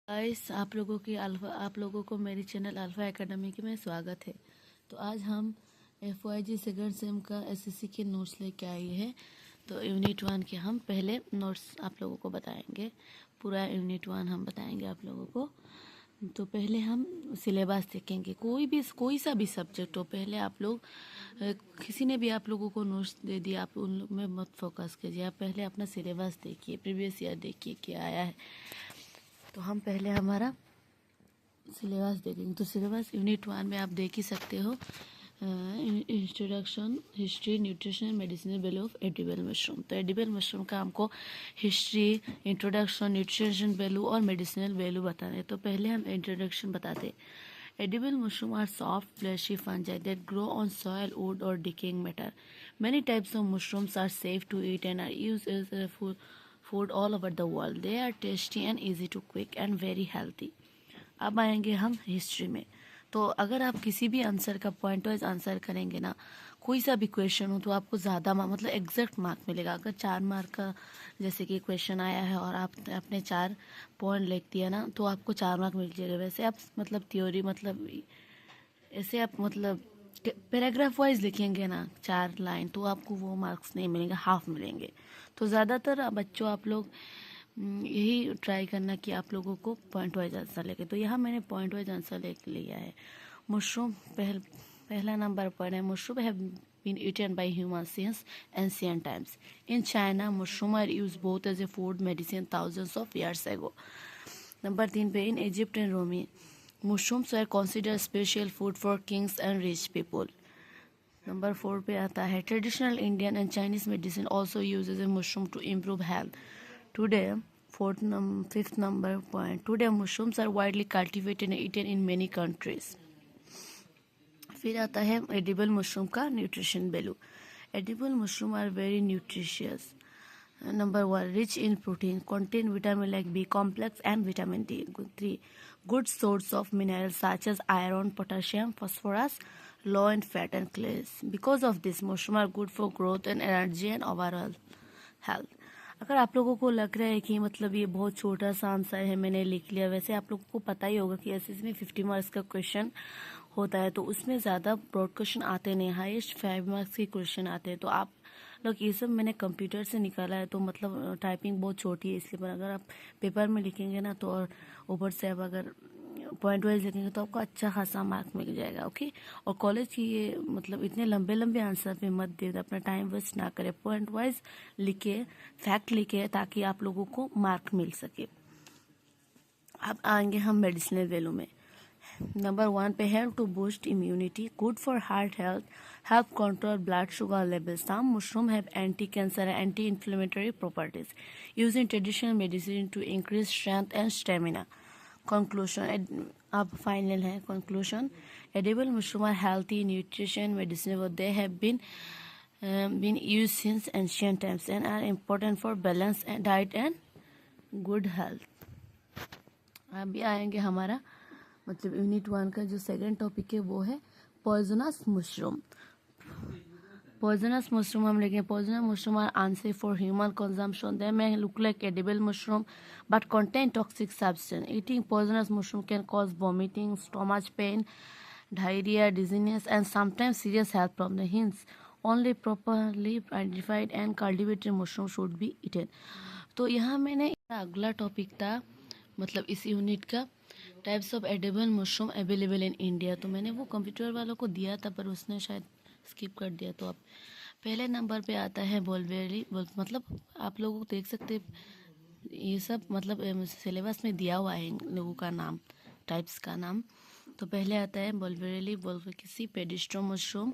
Guys आप लोगों को मेरी चैनल अल्फा एकेडमी में स्वागत है। तो आज हम FYG सेकंड सेम का SSC के नोट्स लेके आए हैं। तो यूनिट 1 के हम पहले नोट्स आप लोगों को बताएंगे। पूरा यूनिट 1 हम बताएंगे आप लोगों को। तो पहले हम सिलेबस देखेंगे। कोई सा भी सब्जेक्ट हो, पहले आप लोग किसी ने भी आप लोगों को नोट्स दे दिया, आप उन लोग में मत फोकस कीजिए। आप पहले अपना सिलेबस देखिए, प्रीवियस ईयर देखिए क्या आया है। तो हम पहले हमारा सिलेबस देखेंगे। तो सिलेबस यूनिट 1 में आप देख ही सकते हो। Introduction, history, nutrition, medicinal value of edible mushroom. तो एडिबल मशरूम का हमको हिस्ट्री, इंट्रोडक्शन, न्यूट्रिशन वैल्यू और मेडिसिनल वैल्यू बताने। तो पहले हम इंट्रोडक्शन बताते। Edible mushrooms are soft, fleshy fungi that grow on soil, wood, or decaying matter. Many types of mushrooms are safe to eat and are used as a food all over the world. They are tasty and easy to cook and very healthy. अब आएंगे हम history में। तो अगर आप किसी भी answer का पॉइंट वाइज आंसर करेंगे ना, कोई सा भी क्वेश्चन हो, तो आपको ज़्यादा मतलब एग्जैक्ट मार्क मिलेगा। अगर 4 मार्क का जैसे कि क्वेश्चन आया है और आप अपने 4 पॉइंट लिख दिया ना, तो आपको 4 मार्क मिल जाएगा। वैसे आप मतलब थ्योरी मतलब ऐसे आप मतलब पैराग्राफ वाइज लिखेंगे ना 4 लाइन, तो आपको वो मार्क्स नहीं मिलेंगे, हाफ मिलेंगे। तो ज़्यादातर बच्चों आप लोग यही ट्राई करना कि आप लोगों को पॉइंट वाइज आंसर लेके। तो यहाँ मैंने पॉइंट वाइज आंसर लेके लिया है। मशरूम पहला नंबर पॉइंट है, mushroom have been eaten by humans since ancient times. In China, mushroom are used both as a food medicine thousands of years ago. Number 3 पे in Egypt and Rome mushrooms were considered special food for kings and rich people. Number 4 पे आता है traditional Indian and Chinese medicine also uses a mushroom to improve health. Today fifth number point, today mushrooms are widely cultivated and eaten in many countries. फिर आता है edible mushroom का nutrition value. Edible mushroom are very nutritious. Number 1, rich in protein, contain vitamin like B complex and vitamin D. 3, good source of minerals such as iron, potassium, phosphorus, low in fat and clays. Because of this, mushrooms are good for growth and energy and overall health. अगर आप लोगों को लग रहा है कि मतलब ये बहुत छोटा सा आंसर है, मैंने लिख लिया, वैसे आप लोगों को पता ही होगा कि एसएससी में 50 मार्क्स का क्वेश्चन होता है, तो उसमें ज़्यादा ब्रॉड क्वेश्चन आते नहीं, हाईएस्ट 5 मार्क्स के क्वेश्चन आते हैं. तो आप लोग ये सब मैंने कंप्यूटर से निकाला है, तो मतलब टाइपिंग बहुत छोटी है इसलिए. पर अगर आप पेपर में लिखेंगे ना, तो और ऊपर से आप अगर पॉइंट वाइज लिखेंगे तो आपको अच्छा खासा मार्क मिल जाएगा. ओके. और कॉलेज की ये मतलब इतने लंबे लंबे आंसर पे मत दे, अपना टाइम वेस्ट ना करें, पॉइंट वाइज लिखे, फैक्ट लिखे, ताकि आप लोगों को मार्क मिल सके. अब आएंगे हम मेडिसिनल वैल्यू में. नंबर 1 पे help to boost immunity, good for heart health, help control blood sugar levels. Some mushroom have anti-cancer and anti-inflammatory properties. Used in traditional medicine to increase strength and stamina. Conclusion. अब final है conclusion. Edible mushroom are healthy, nutrition, medicinal. They have been used since ancient times and are important for balanced diet and good health. अभी आएंगे हमारा मतलब unit 1 का जो second topic है वो है पॉइजनस मशरूम. Poisonous mushroom हम लिखेंगे. Poisonous mushroom are unsafe for human consumption. They may look like edible mushroom but contain toxic substance. Eating poisonous mushroom can cause vomiting, stomach pain, diarrhea, dizziness, and sometimes serious health problems. Hence, only properly identified and cultivated mushroom should be eaten. तो यहाँ मैंने अगला topic था मतलब इस unit का types of edible mushroom available in India. तो मैंने वो कंप्यूटर वालों को दिया था, पर उसने शायद स्किप कर दिया. तो अब पहले नंबर पे आता है बॉलबेरी. मतलब आप लोग देख सकते ये सब मतलब सिलेबस में दिया हुआ है इन लोगों का नाम, टाइप्स का नाम. तो पहले आता है बॉलबेरी, किसी पेडिस्ट्रो मशरूम.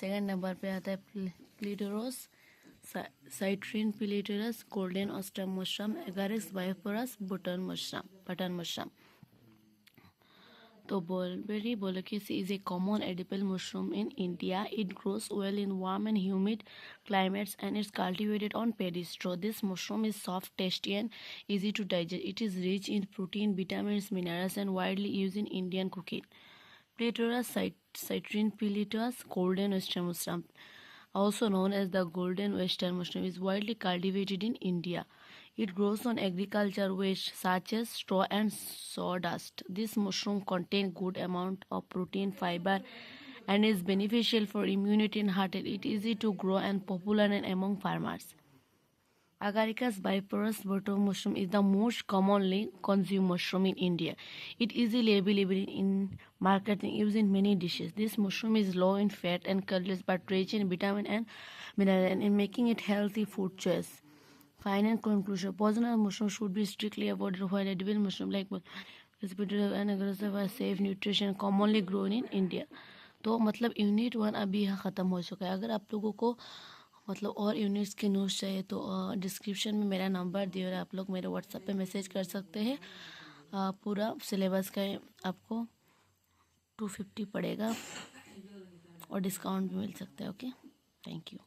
सेकंड नंबर पे आता है प्लीटोरस, साइट्रिन पिलेटरस, गोल्डन ऑस्टर मशरूम, एगारिस वाइफोरस, बटन मशरूम. तो Mulberry bolacesi is a common edible mushroom in India. It grows well in warm and humid climates and is cultivated on paddy straw. This mushroom is soft, tasty and easy to digest. It is rich in protein, vitamins, minerals and widely used in Indian cooking. Platura citrin piletus, golden western mushroom, also known as the golden western mushroom, is widely cultivated in India. It grows on agriculture waste such as straw and sawdust. This mushroom contains good amount of protein, fiber, and is beneficial for immunity and heart health. It is easy to grow and popular among farmers. Agaricus biporous button mushroom is the most commonly consumed mushroom in India. It is easily available in market and used in many dishes. This mushroom is low in fat and calories but rich in vitamin and mineral and in making it healthy food choice. Final conclusion: poisonous mushroom should be strictly avoided while edible mushroom like and aggressive are safe nutrition commonly grown in India. तो मतलब unit 1 अभी यहाँ ख़त्म हो चुका है. अगर आप लोगों को मतलब और यूनिट्स के नोट्स चाहिए तो डिस्क्रिप्शन में मेरा नंबर दिया और आप लोग मेरे व्हाट्सएप पे मैसेज कर सकते हैं. पूरा सिलेबस का आपको 250 पड़ेगा और डिस्काउंट भी मिल सकता है. Okay, thank you.